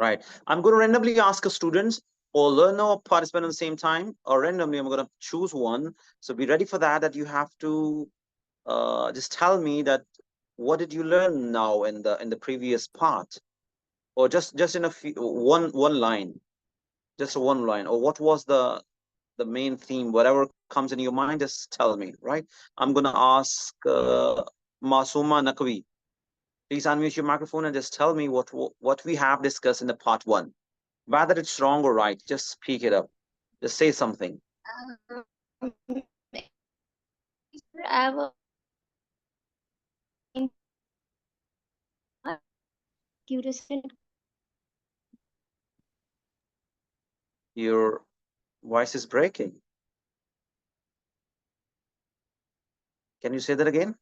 Right. I'm going to randomly ask a students or learner or participant at the same time, or randomly I'm going to choose one. So be ready for that. That you have to just tell me that what did you learn now in the previous part, or just in a few, one line, just one line, or what was the main theme, whatever comes in your mind, just tell me. Right. I'm going to ask Masuma Nakwi. Please unmute your microphone and just tell me what we have discussed in the part one. Whether it's wrong or right, just speak it up. Just say something. I was accuracy. Your voice is breaking. Can you say that again?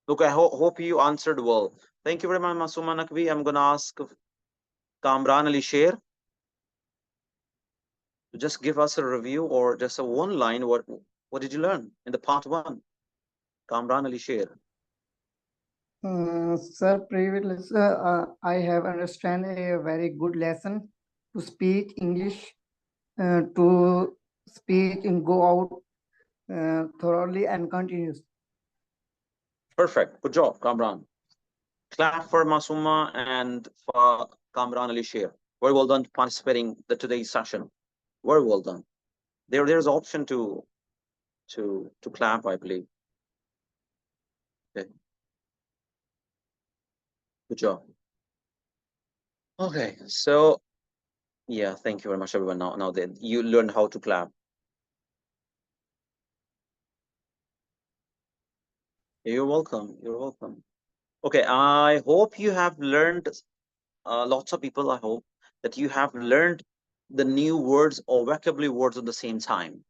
Look, I hope you answered well. Thank you very much, Masuma Nakvi. I'm going to ask Kamran Ali Sher to just give us a review or just a one line. What did you learn in the part one? Kamran Ali Sher. Sir, previously I have understand a very good lesson to speak English, to speak and go out thoroughly and continuous. Perfect. Good job, Kamran. Clap for Masuma and for Kamran Ali Sher. Very well done participating the today's session. Very well done. There's option to clap, I believe. Okay. Good job. Okay, so yeah, thank you very much, everyone. Now then, you learned how to clap. You're welcome. You're welcome. Okay, I hope you have learned. Lots of people, I hope that you have learned the new words or vocabulary words at the same time.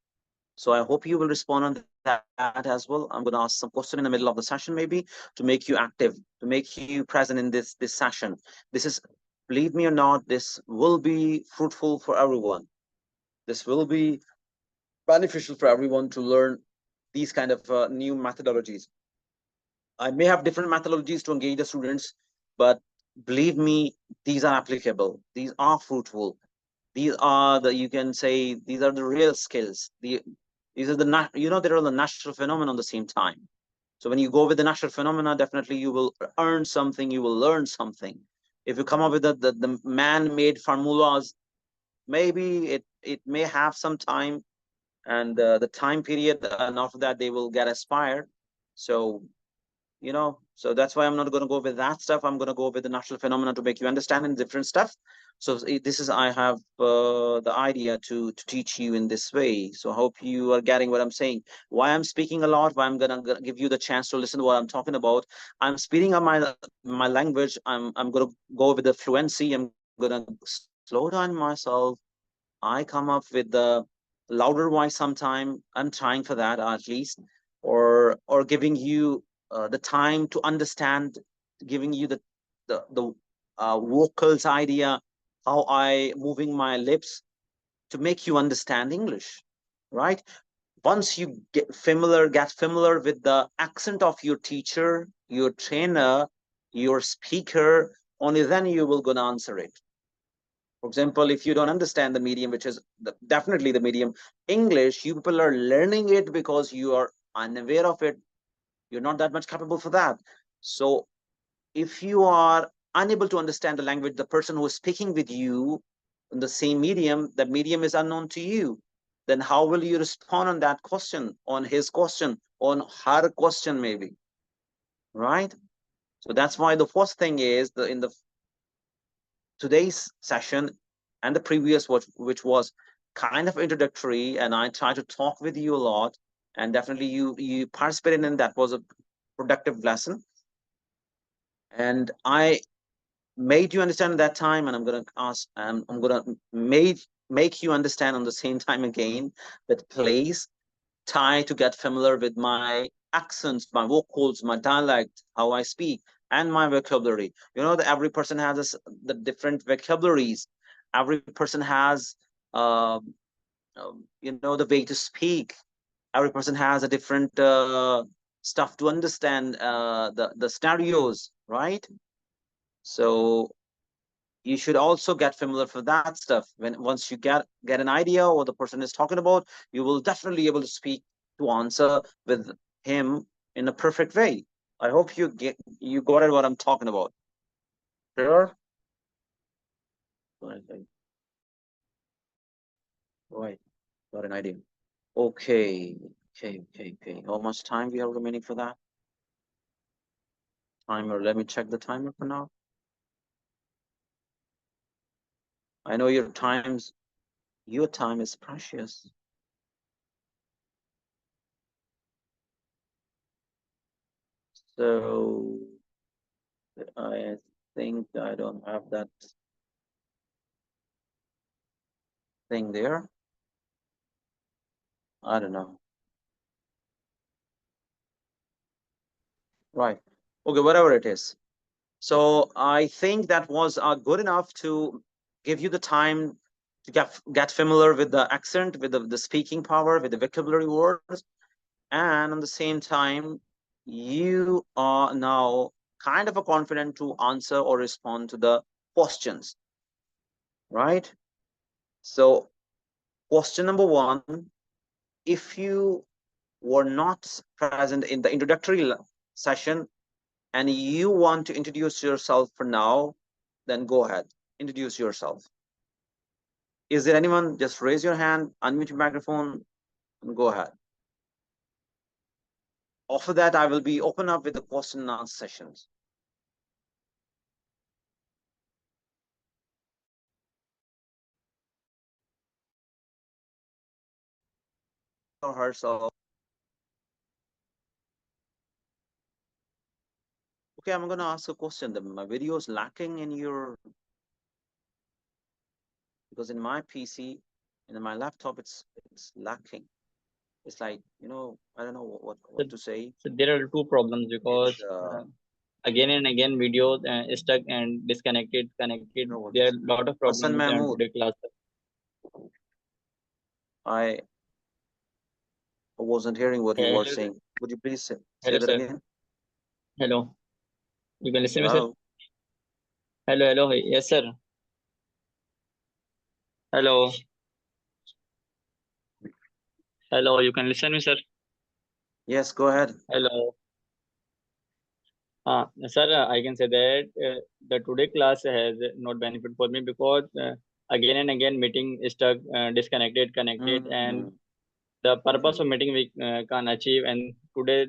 So I hope you will respond on that as well. I'm going to ask some question in the middle of the session, maybe, to make you active, to make you present in this session. This is, believe me or not, this will be fruitful for everyone. This will be beneficial for everyone to learn these kind of new methodologies. I may have different methodologies to engage the students, but believe me, these are applicable. These are fruitful. These are you can say, these are the real skills. These are there are the natural phenomena at the same time. So when you go with the natural phenomena, definitely you will earn something, you will learn something. If you come up with the man-made formulas, maybe it may have some time, and the time period, and after that they will get expired. So so that's why I'm not going to go with that stuff. I'm going to go with the natural phenomena to make you understand in different stuff. So this is, I have the idea to teach you in this way. So I hope you are getting what I'm saying, why I'm speaking a lot, why I'm gonna give you the chance to listen to what I'm talking about. I'm speeding up my language. I'm going to go with the fluency. I'm going to slow down myself. I come up with the louder voice sometime. I'm trying for that at least, or giving you the time to understand, giving you the vocals idea, how I moving my lips to make you understand English, right? Once you get familiar with the accent of your teacher, your trainer, your speaker, only then you will gonna answer it. For example, if you don't understand the medium, which is definitely the medium English, you people are learning it because you are unaware of it. You're not that much capable for that. So if you are unable to understand the language, the person who is speaking with you in the same medium, that medium is unknown to you, then how will you respond on that question, on his question, on her question, maybe, right? So that's why the first thing is in the today's session and the previous, which was kind of introductory, and I try to talk with you a lot, and definitely you participated in that, was a productive lesson, and I made you understand at that time, and I'm going to ask, I'm going to make you understand on the same time again, that please try to get familiar with my accents, my vocals, my dialect, how I speak, and my vocabulary. That every person has the different vocabularies. Every person has, the way to speak. Every person has a different stuff to understand, the scenarios, right? So you should also get familiar with that stuff. Once you get an idea what the person is talking about, you will definitely be able to speak to answer with him in a perfect way. I hope you got it what I'm talking about. Sure. Right. Got an idea. Okay. Okay. How much time we have remaining for that? Timer. Let me check the timer for now. I know your time is precious. So I think I don't have that thing there. I don't know. Right. Okay, whatever it is. So I think that was good enough to give you the time to get familiar with the accent, with the speaking power, with the vocabulary words, and at the same time, you are now kind of a confident to answer or respond to the questions, right? So question number one, if you were not present in the introductory session and you want to introduce yourself for now, then go ahead, introduce yourself. Is there anyone? Just raise your hand, unmute your microphone, and go ahead. After that, I will be open up with the question and answer sessions. Or herself. Okay, I'm going to ask a question. My video is lacking in your, because in my PC and in my laptop, it's lacking. It's like, I don't know what to say. So there are two problems because again and again video is stuck and disconnected, connected. There are a lot of problems Hassan in Mahmood, today class. I wasn't hearing what you were Hello, saying. Would you please say hello, that sir. again? Hello. You can listen me, sir? Hello. Hello. Yes, sir. Hello. Hello. You can listen me, sir? Yes, go ahead. Hello. Sir, I can say that the today class has not benefit for me because again and again meeting is stuck, disconnected, connected, and the purpose of meeting we can achieve. And today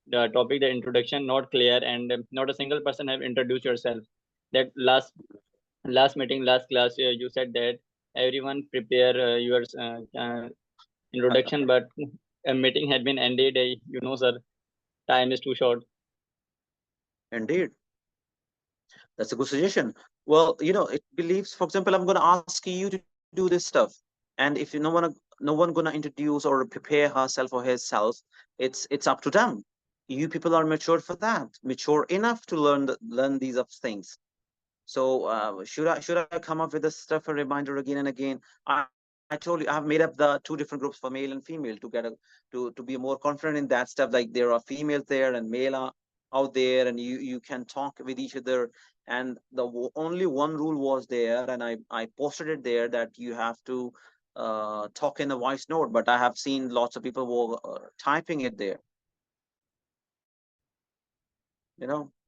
the topic, the introduction, not clear, and not a single person have introduced yourself. That last meeting, last class, you said that everyone prepare your introduction, but a meeting had been ended. Sir, time is too short. Indeed. That's a good suggestion. Well, it believes, for example, I'm going to ask you to do this stuff. And if no one going to introduce or prepare herself or herself, it's up to them. You people are mature for that, mature enough to learn these of things. So should I come up with this stuff, a reminder again and again? I told you I have made up the two different groups for male and female to get to be more confident in that stuff. Like there are females there and male are out there, and you can talk with each other. And the only one rule was there, and I posted it there, that you have to talk in a voice note. But I have seen lots of people were typing it there.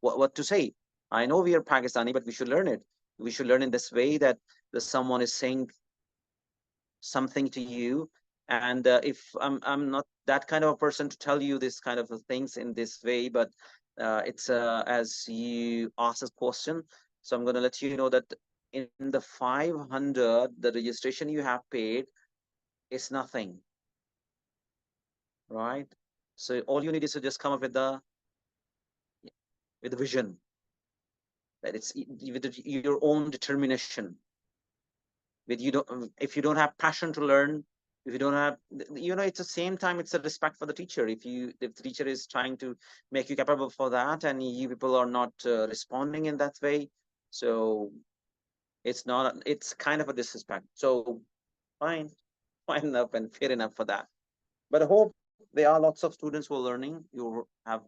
What to say. I know we are Pakistani, but we should learn it. We should learn in this way, that someone is saying something to you, and if I'm not that kind of a person to tell you this kind of things in this way, but it's as you ask this question, so I'm going to let you know that in the 500, the registration you have paid is nothing, right? So all you need is to just come up with the vision, that it's with your own determination. With you don't If you don't have passion to learn, if you don't have, it's the same time, it's a respect for the teacher. If the teacher is trying to make you capable for that, and you people are not responding in that way, so it's kind of a disrespect. So fine fine enough and fair enough for that. But I hope there are lots of students who are learning. You have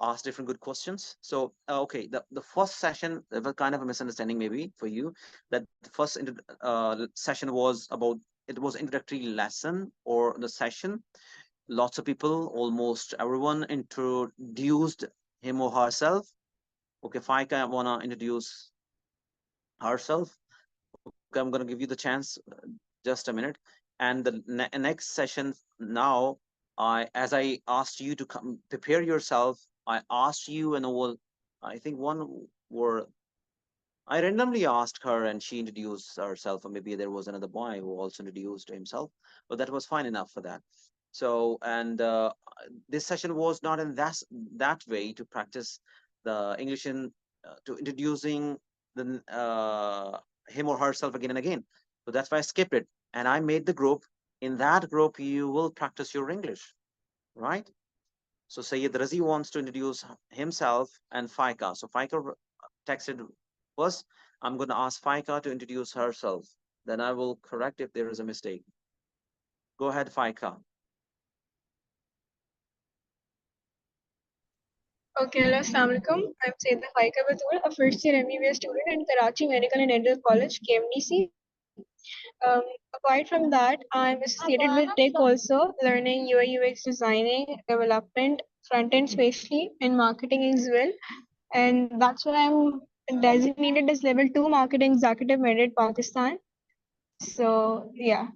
asked different good questions. So okay, the first session, there was kind of a misunderstanding maybe for you, that the first session was about, it was introductory lesson or the session. Lots of people, almost everyone, introduced him or herself. Okay, Faika wanna introduce herself. Okay, I'm gonna give you the chance, just a minute. And the next session now, as I asked you to come prepare yourself, I asked you and all. I think one were, I randomly asked her and she introduced herself, or maybe there was another boy who also introduced himself, but that was fine enough for that. So, and this session was not in that way to practice the English in to introducing the him or herself again and again. So that's why I skipped it, and I made the group. In that group, you will practice your English, right? So Sayyid Razi wants to introduce himself and Faika. So Faika texted first. I'm going to ask Faika to introduce herself. Then I will correct if there is a mistake. Go ahead, Faika. Okay, hello, assalamu alaikum. I'm Sayyida Faika Batul, a first year MBBS student in Karachi Medical and Dental College, KMDC. Apart from that, I'm associated with tech also, learning UI UX designing, development, front end especially, and marketing as well. And that's why I'm designated as level 2 marketing executive Madrid, Pakistan. So yeah,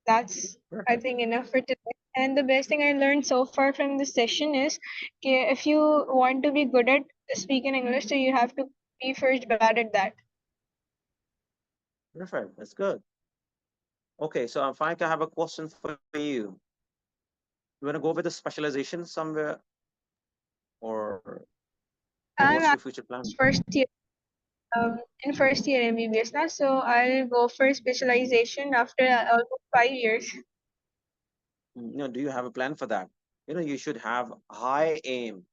that's I think enough for today. And the best thing I learned so far from this session is if you want to be good at speaking English, so you have to be first bad at that. Perfect. That's good. Okay, so Faika, I have a question for you. You want to go with a specialization somewhere, or I'm what's your at future plan? first year in first year MBBS now, so I'll go for specialization after almost 5 years. Do you have a plan for that? You should have high aim.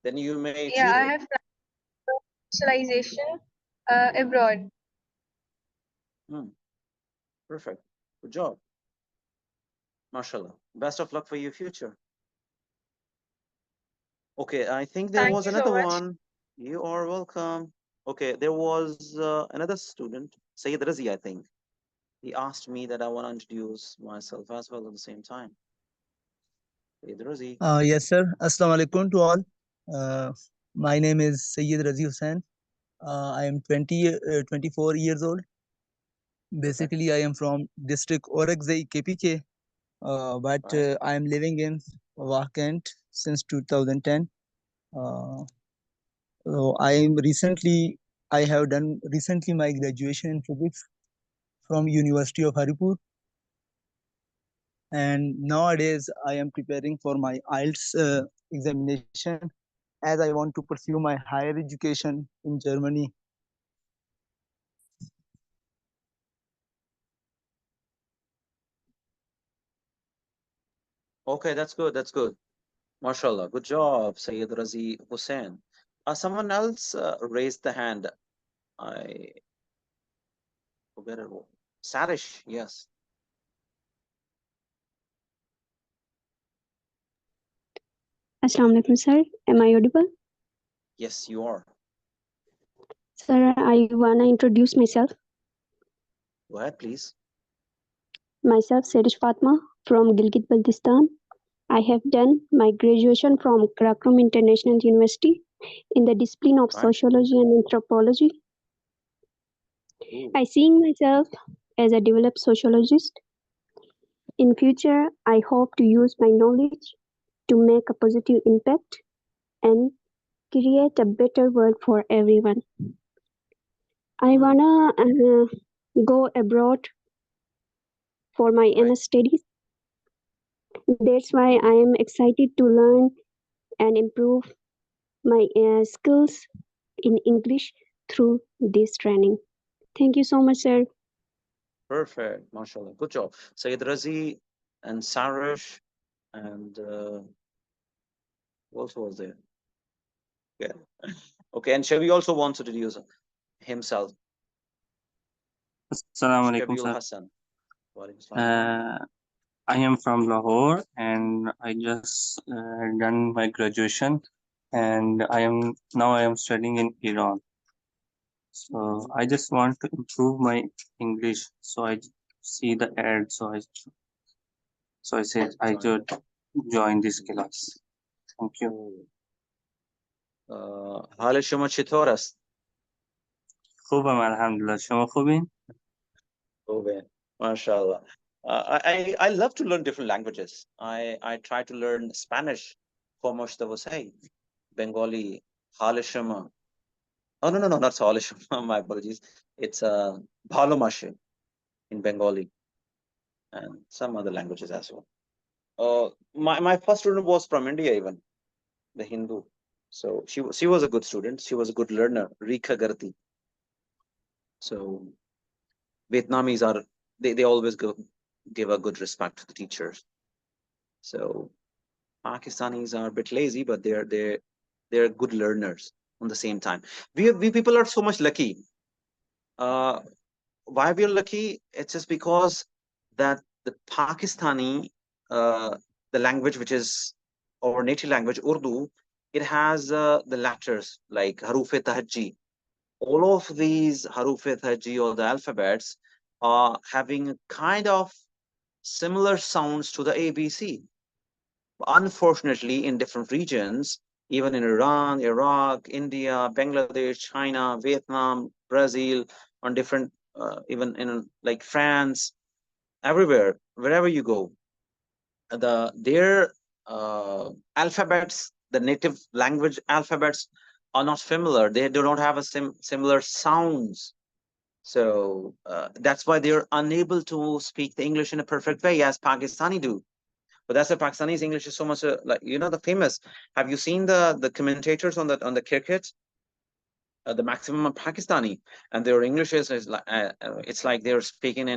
Then you may Yeah, achieve I it. have specialization abroad. Perfect. Good job. MashaAllah. Best of luck for your future. Okay, I think there Thank was you so another much. one. You are welcome. Okay, there was another student, Sayyid Razi, I think. He asked me that I want to introduce myself as well at the same time. Sayyid Razi. Yes, sir. Assalamu alaikum to all. My name is Sayyid Razi Hussain. I am 24 years old. Basically, I am from district Orakzai, KPK, but Right. I am living in Wakant since 2010. So I have done recently my graduation in physics from University of Haripur. And nowadays, I am preparing for my IELTS examination as I want to pursue my higher education in Germany. Okay, that's good. That's good. MashaAllah. Good job, Sayyid Razi Hussain. Someone else raised the hand. I forget it. Sarish, yes. Assalamu alaikum, sir. Am I audible? Yes, you are. Sir, I wanna introduce myself. Go ahead, please. Myself, Serish Fatma from Gilgit Baltistan. I have done my graduation from Karakum International University in the discipline of Right. sociology and anthropology. Ooh. I see myself as a developed sociologist. In future, I hope to use my knowledge to make a positive impact and create a better world for everyone. I wanna go abroad for my Right. MS studies. That's why I am excited to learn and improve my skills in English through this training. Thank you so much, sir. Perfect. MashaAllah. Good job. Sayyid Razi and Sarish and who else was there? Yeah. Okay, and Shavi also wants to introduce himself. Assalamu alaikum, Shabiul sir. Hassan. Walaikum salam. I am from Lahore and I just done my graduation and I am studying in Iran. So I just want to improve my English. So I see the ad. So I said I should join this class. Thank you. حال شما چطور است؟ خوبم الحمدلله. شما خوبین؟ خوبه. MashaAllah. I love to learn different languages. I try to learn Spanish. como está você? Bengali. حال شما. Oh, no, not حال شما. My apologies. It's ভালো মাসে in Bengali and some other languages as well. My first student was from India even, the Hindu. So she was a good student. She was a good learner. Rika Garti. So Vietnamese are they always give a good respect to the teachers. So Pakistanis are a bit lazy, but they're good learners on the same time. We people are so much lucky. Why we're lucky? It's just because that the Pakistani, the language which is our native language, Urdu, it has the letters like Haruf-e-Tahajji. All of these Haruf-e-Tahajji or the alphabets are having kind of similar sounds to the ABC. Unfortunately, in different regions, even in Iran, Iraq, India, Bangladesh, China, Vietnam, Brazil, on different, even in like France, everywhere, wherever you go, their alphabets, the native language alphabets, are not familiar. They do not have a similar sounds. So that's why they're unable to speak the English in a perfect way as Pakistani do. But that's why Pakistani's English is so much like the famous. Have you seen the commentators on the cricket? The maximum of Pakistani, and their English is like it's like they're speaking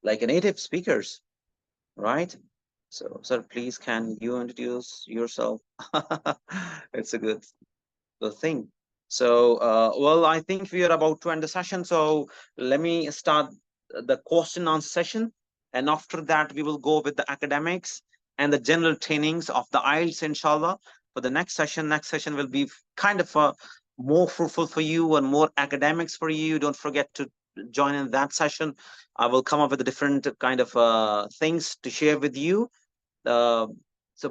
like a native speakers, right? So, sir, please can you introduce yourself? It's a good thing. So, well, I think we are about to end the session. So let me start the question answer session. And after that, we will go with the academics and the general trainings of the IELTS, inshallah. For the next session will be kind of more fruitful for you and more academics for you. Don't forget to join in that session. I will come up with a different kind of things to share with you. So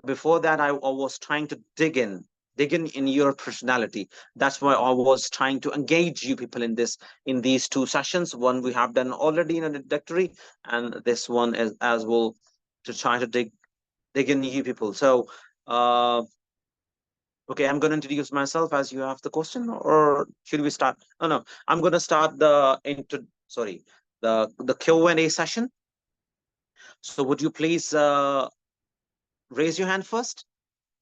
before that, I was trying to dig in your personality. That's why I was trying to engage you people in these two sessions. One we have done already in a introductory, and this one is as well to try to dig in you people. So okay, I'm going to introduce myself as you have the question, or should we start? No, I'm going to start the Q&A session. So would you please raise your hand first?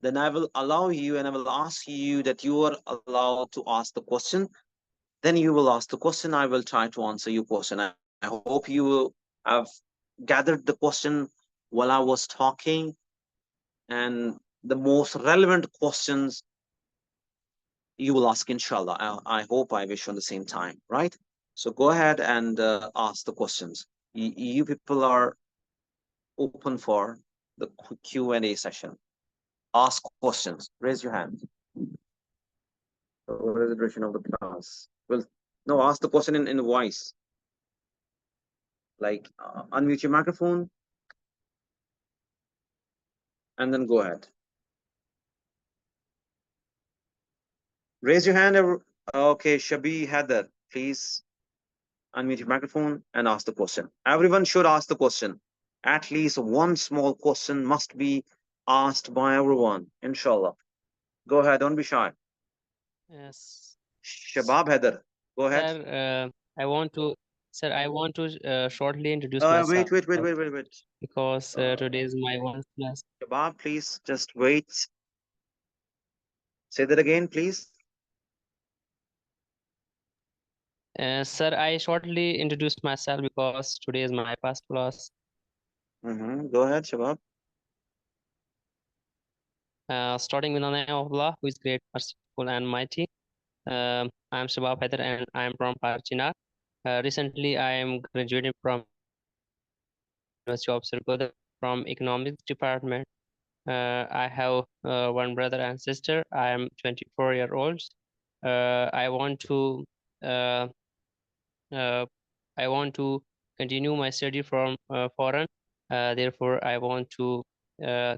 Then I will allow you and I will ask you that you are allowed to ask the question. Then you will ask the question. I will try to answer your question. I hope you have gathered the question while I was talking, and the most relevant questions you will ask, inshallah. I hope I wish on the same time, right? So go ahead and ask the questions. You people are open for the Q&A session. Ask questions. Raise your hand. What is the duration of the class? Well, no, ask the question in voice. Like unmute your microphone and then go ahead. Raise your hand. Okay, Shabi Heather, please unmute your microphone and ask the question. Everyone should ask the question. At least one small question must be asked by everyone, inshallah. Go ahead, don't be shy. Yes. Shabab Heather, go ahead. Sir, I want to shortly introduce Wait. myself because today is my one class. Shabab, please just wait. Say that again, please. Sir, I shortly introduced myself because today is my first class. Go ahead, Shabab. Starting with the name of Allah, who is great, merciful, and mighty. I am Shabab Haider and I am from Parchina. Recently, I am graduating from University of Sirgoda from economics department. I have one brother and sister. I am 24-year-old. I want to uh, continue my study from foreign. Therefore, I want to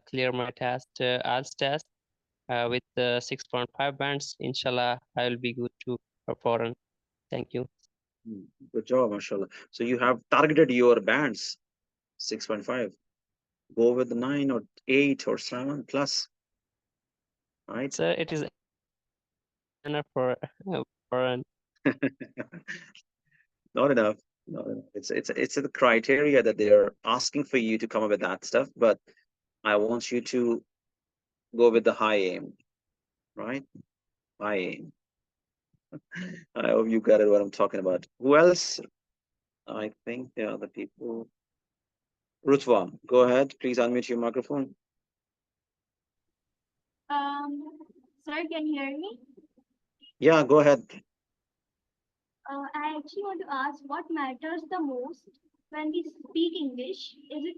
clear my test, IELTS test, with 6.5 bands. Inshallah, I will be good to foreign. Thank you. Good job, mashallah. So you have targeted your bands, 6.5. Go with 9 or 8 or 7 plus, right? So it is enough for foreign. Not enough. Not enough. It's the criteria that they're asking for you to come up with that stuff, but I want you to go with the high aim, right? High aim. I hope you got it what I'm talking about. Who else? I think the other people. Rutwa, go ahead. Please unmute your microphone. Sir, can you hear me? Yeah, go ahead. I actually want to ask what matters the most when we speak English? Is it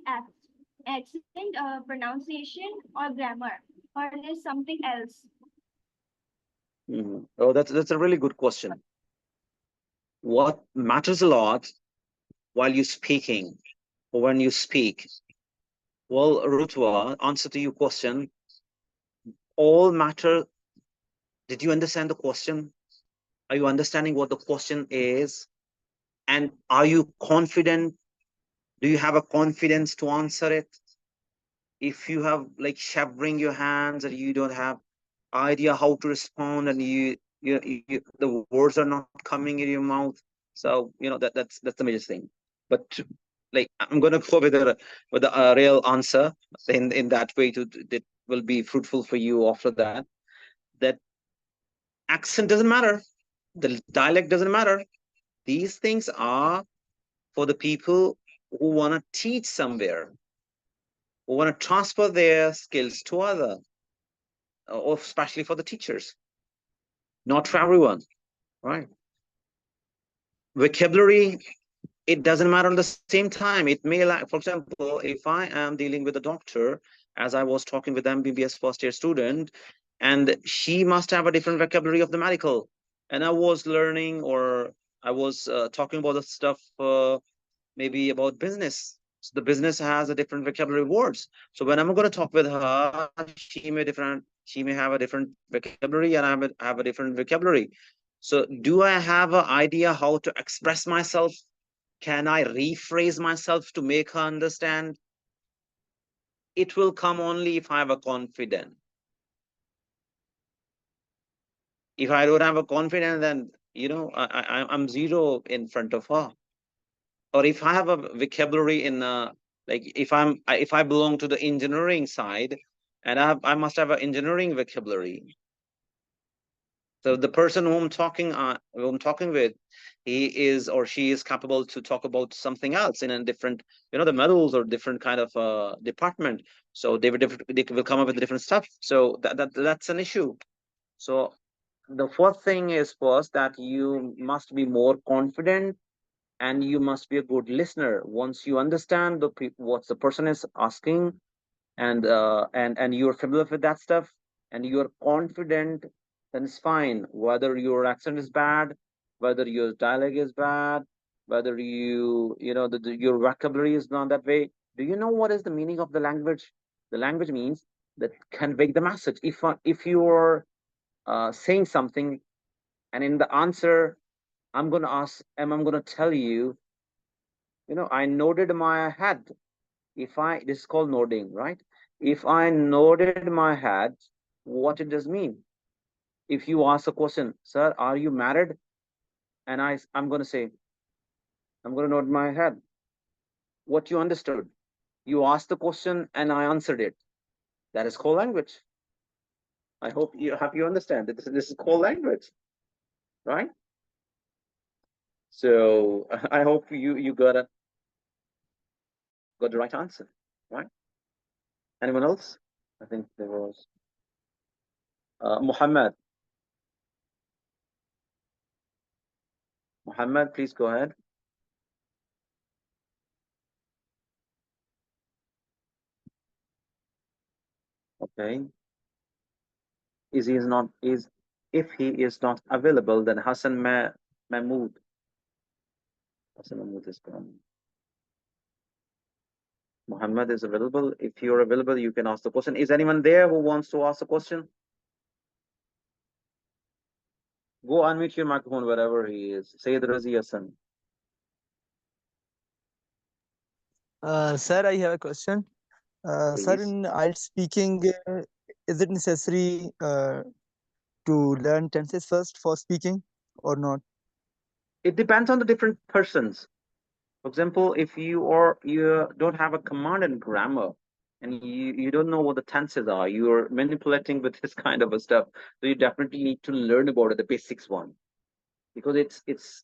accent, pronunciation, or grammar, or is something else? Oh, that's a really good question. What matters a lot while you're speaking or when you speak? Well, Rutwa, answer to your question. All matter. Did you understand the question? Are you understanding what the question is? And are you confident? Do you have a confidence to answer it? If you have like shivering your hands and you don't have idea how to respond and the words are not coming in your mouth, so that's the major thing. But like I'm gonna go with a real answer in that way that will be fruitful for you after that. That accent doesn't matter, the dialect doesn't matter. These things are for the people who want to teach somewhere, who want to transfer their skills to other, or especially for the teachers, not for everyone, right? Vocabulary, it doesn't matter at the same time. It may, like, for example, if I am dealing with a doctor, as I was talking with MBBS first year student, and she must have a different vocabulary of the medical, and I was learning, or I was talking about the stuff maybe about business. So the business has a different vocabulary words. So when I'm going to talk with her, she may have a different vocabulary, and I have a different vocabulary. So do I have an idea how to express myself? Can I rephrase myself to make her understand? It will come only if I have a confidence. If I don't have a confidence, then I'm zero in front of her. Or if I have a vocabulary in like if I belong to the engineering side, and I must have an engineering vocabulary. So the person whom I'm talking with, he is or she is capable to talk about something else in a different, the metals or different kind of department. So they will come up with different stuff. So that's an issue. So the first thing is first that you must be more confident, and you must be a good listener. Once you understand what the person is asking, and you're familiar with that stuff, and you're confident, then it's fine. Whether your accent is bad, whether your dialect is bad, whether your vocabulary is not that way. Do you know what is the meaning of the language? The language means that convey the message. If you're saying something, and in the answer I'm going to ask, and I'm going to tell you, I nodded my head. This is called nodding, right? If I nodded my head, what it does mean? If you ask a question, sir, are you married? And I'm going to say, I'm going to nod my head. What you understood? You asked the question and I answered it. That is called language. I hope you understand that this is called language, right? So I hope you got the right answer, right? Anyone else? I think there was Muhammad. Muhammad, please go ahead. Okay. Is he is not is if he is not available, then Mahmood. Hassan Mahmood is gone. Muhammad is available. If you're available, you can ask the question. Is anyone there who wants to ask a question? Go unmute your microphone wherever he is. Sayyid Razi Hassan. Sir, I have a question. Sir, Please. in IELTS speaking, is it necessary to learn tenses first for speaking or not? It depends on the different persons. For example, if you don't have a command in grammar and you don't know what the tenses are, you're manipulating with this kind of a stuff. So you definitely need to learn about it, the basics one, because it's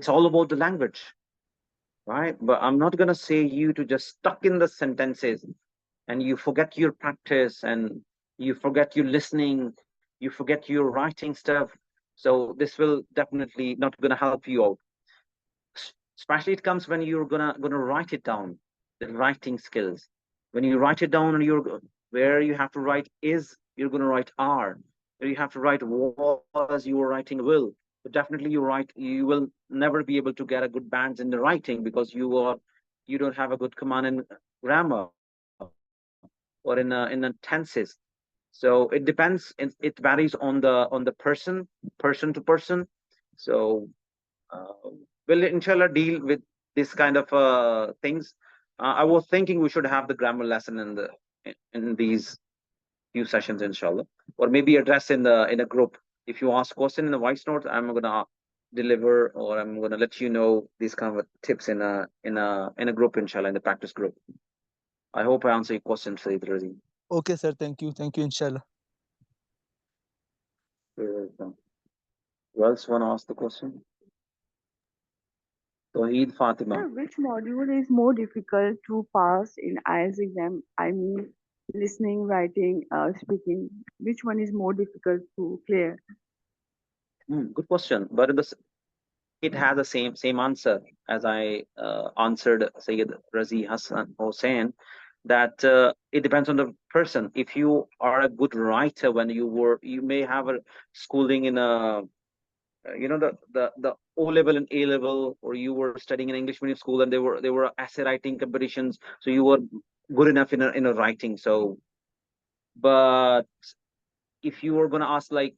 all about the language, right? But I'm not gonna say you to just stuck in the sentences and you forget your practice and you forget your listening, you forget your writing stuff. So this will definitely not gonna help you out. Especially it comes when you're gonna write it down, the writing skills. When you write it down and where you have to write is, you're gonna write are. Where you have to write was, you are writing will. But definitely you will never be able to get a good balance in the writing because you don't have a good command in grammar or in a tenses. So it depends. It varies on the person to person. So we'll inshallah deal with this kind of things. I was thinking we should have the grammar lesson in these few sessions, inshallah, or maybe address in a group. If you ask question in the voice note, I'm gonna deliver or I'm gonna let you know these kind of tips in a group, inshallah, in the practice group. I hope I answer your question, Sayyid Razi. Okay, sir. Thank you. Thank you, inshallah. You're welcome. Who else wanna ask the question? Tawheed Fatima. Sir, which module is more difficult to pass in IELTS exam? I mean, listening, writing, speaking. Which one is more difficult to clear? Good question. But it has the same answer as I answered Sayyid Razi Hassan Hossein, that it depends on the person. If you are a good writer when you may have a schooling in a the O level and A level, or you were studying in English medium school and there were essay writing competitions, so you were good enough in a writing. So, but if you were gonna ask like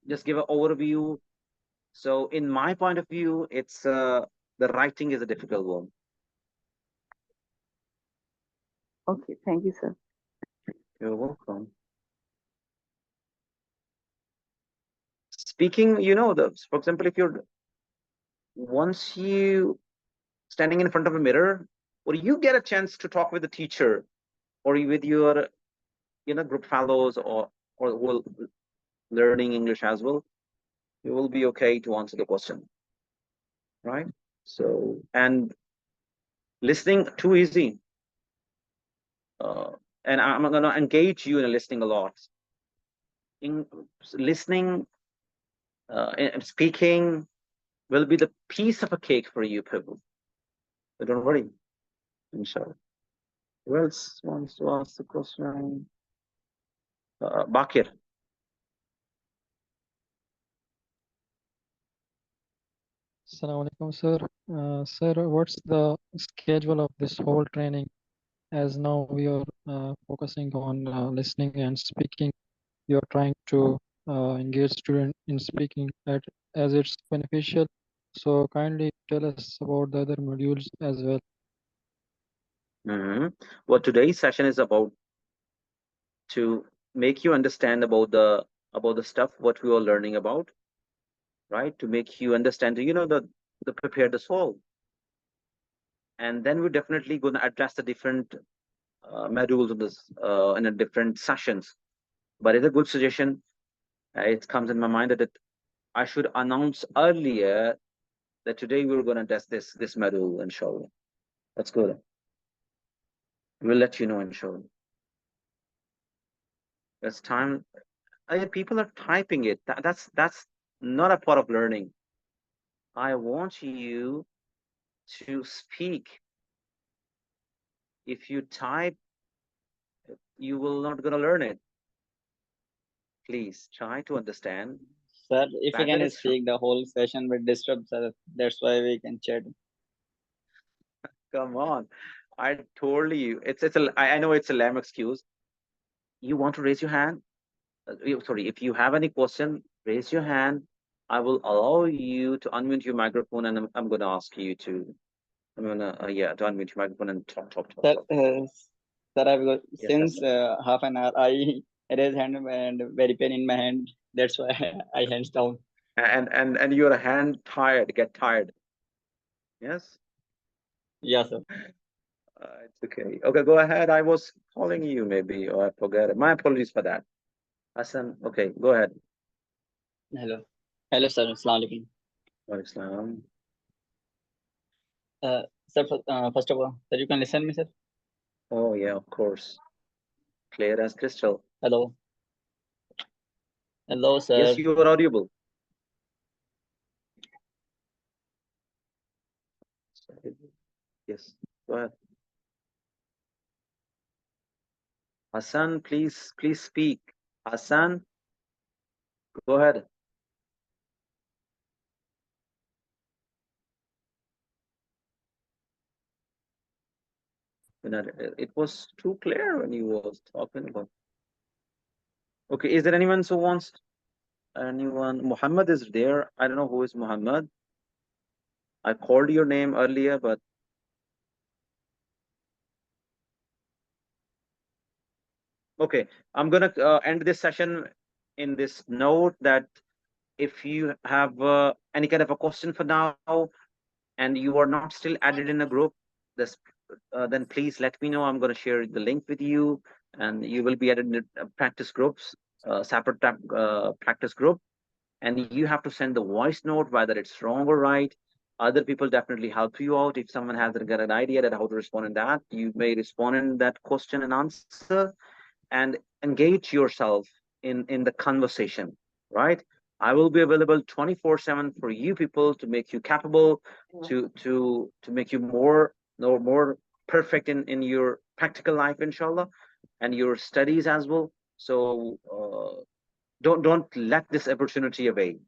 just give an overview, so in my point of view, it's the writing is a difficult one. Okay, thank you, sir. You're welcome. Speaking, for example, if you're once you standing in front of a mirror, or you get a chance to talk with the teacher, or with your group fellows, or who are learning English as well, you will be okay to answer the question, right? So, and listening too easy. And I'm gonna engage you in listening a lot. In listening and speaking will be the piece of a cake for you people. So don't worry, inshallah. Who else wants to ask the question? Bakir. Assalamu alaikum, sir. Sir, what's the schedule of this whole training? As now we are focusing on listening and speaking, you are trying to engage student in speaking as it's beneficial. So kindly tell us about the other modules as well. Well, today's session is about to make you understand about the stuff what we are learning about, right? To make you understand, the prepare the solve. And then we're definitely going to address the different modules of this in a different sessions. But it's a good suggestion. It comes in my mind that I should announce earlier that today we're going to test this module, inshallah. That's good. We'll let you know, inshallah. It's time. People are typing it. That's not a part of learning. I want you to speak. If you type you will not gonna learn it. Please try to understand. Sir, if we That can is speak, the whole session will disturb, sir. That's why we can chat. come on. I told you I know it's a lame excuse. You want to raise your hand? Sorry, if you have any question, raise your hand. I will allow you to unmute your microphone, and I'm gonna ask you to. I'm gonna to unmute your microphone and talk. Sir, sir, I've got, Yes, since Hassan. half an hour, I raise hand and very pain in my hand. That's why I hands down. And your hand tired, get tired. Yes. Yeah, sir. It's okay. Okay, go ahead. I was calling you maybe, or I forgot it. My apologies for that. Hassan, okay, go ahead. Hello. Hello, sir. Assalamu alaikum. Wa alaikum salam. Sir, first of all, sir, you can listen me, sir. Oh yeah, of course. Clear as crystal. Hello. Hello, sir. Yes, you are audible. Yes, go ahead. Hassan, please speak. Hassan, go ahead. It was too clear when you was talking about. Okay, is there anyone who wants? Anyone? Muhammad is there. I don't know who is Muhammad. I called your name earlier, but okay. I'm gonna end this session in this note that if you have any kind of a question for now and you are not still added in a group, this then please let me know. I'm going to share the link with you, and you will be added in practice groups, separate practice group, and you have to send the voice note whether it's wrong or right. Other people definitely help you out. If someone has got an idea that how to respond in that, you may respond in that question and answer, and engage yourself in the conversation, right? I will be available 24/7 for you people to make you capable, to make you more perfect in your practical life, inshallah, and your studies as well. So don't let this opportunity away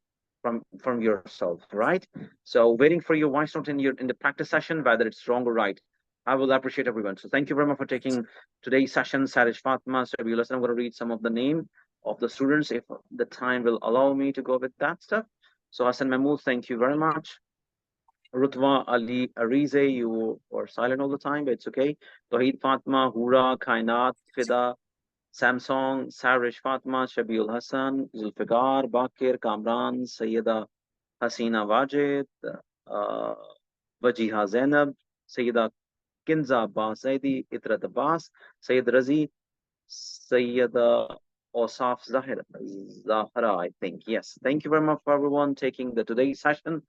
from yourself, right? So waiting for your voice note in the practice session, whether it's wrong or right. I will appreciate everyone. So thank you very much for taking today's session. Sarish Fatma, Sabiullah. I'm going to read some of the name of the students if the time will allow me to go with that stuff. So Hassan Mahmood, thank you very much. Rutwa Ali Arize, you were silent all the time, but it's okay. Tawheed Fatma, Hura, Kainat, Fida, Samsung, Sarish Fatma, Shabiul Hassan, Zulfiqar, Bakir, Kamran, Sayyida Hasina Wajid, Wajiha Zainab, Sayyida Kinza Abbas Zaidi, Itrat Abbas, Sayyid Razi, Sayyida Osaf Zahra, I think. Yes. Thank you very much for everyone taking the today's session.